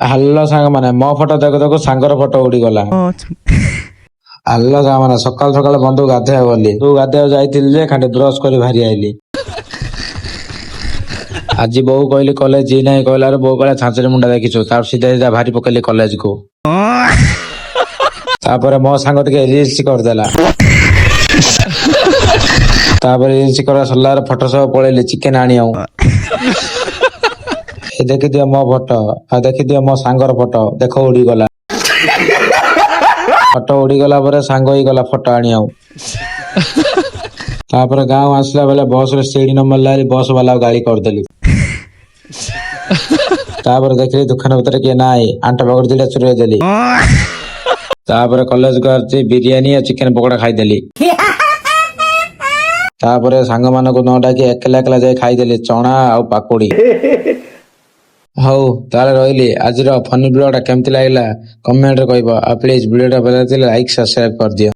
Hello ସାଙ୍ଗମାନେ, ମୋ photo ଦେଖୁ ଦେଖୁ ସାଙ୍ଗର ଫଟୋ ଉଡିଗଲା। ହାଲୋ ସାଙ୍ଗମାନେ, ସକାଳୁ ସକାଳୁ ବନ୍ଧୁ ଗାଧେଇବାକୁ ଗଲି। ତୁ ଗାଧେଇବାକୁ ଯାଇଥିଲି ଯେ ଖାଲି ବ୍ରଶ କରି ବାହାରି ଆଇଲି। ଆଜି ବୋଉ କହିଲି କଲେଜ ଯି ନାହିଁ କହିଲାରୁ ବୋଉ କହିଲା ଛାଞ୍ଚରେ ମୁଣ୍ଡା ଦେଖିଛୁ, ତାପରେ ସିଧା ସିଧା ବାହାରି ପକେଇଲି କଲେଜ କୁ। ତାପରେ ମୋ ସାଙ୍ଗ ଟିକେ ରିଲ୍ସ କରିଦେଲା। ତାପରେ ରିଲ୍ସ କରିବା ସରିଲା ଫଟୋ ସହ ପଳେଇଲି ଚିକେନ ଆଣିବାକୁ। ଦେଖିଦିଅ ମୋ ଫଟୋ, ଆଉ ଦେଖିଦିଅ ମୋ ସାଙ୍ଗର ଫଟୋ, ଦେଖ ଉଡିଗଲା। ଫଟୋ ଉଡିଗଲା ପରେ ସାଙ୍ଗ ହେଇଗଲା ଫଟୋ ଆଣିବାକୁ। ତାପରେ ଗାଁ ଆସିଲା ବେଳେ ବସ ରେ ସିଟ୍ ନ ମିଳିଲା ବସ ବାଲାକୁ ଗାଳି କରିଦେଲି। ତାପରେ ଦେଖିଲି ଦୋକାନ ଭିତରେ କିଏ ନାହିଁ, ଆଣ୍ଟ ପାଖରେ ଦିଟା ଚୁରେଇ ଦେଲି। ତାପରେ କଲେଜକୁ ଆସିଛି ବିରିୟାନୀ ଆଉ ଚିକେନ ପକୋଡା ଖାଇଦେଲି। ତାପରେ ସାଙ୍ଗମାନଙ୍କୁ ନ ଡାକି ଏକଲା ଏକଲା ଯାଇ ଖାଇଦେଲି ଚଣା ଆଉ ପାକୁଡି। ହଉ ତାହେଲେ ରହିଲି। ଆଜିର ଫନି ଭିଡିଓ ଟା କେମିତି ଲାଗିଲା କମେଣ୍ଟରେ କହିବ, ଆଉ ପ୍ଲିଜ ଭିଡିଓ ଟା ଭଲ ଲାଗିଲେ ଲାଇକ୍ ସବସ୍କ୍ରାଇବ କରିଦିଅ।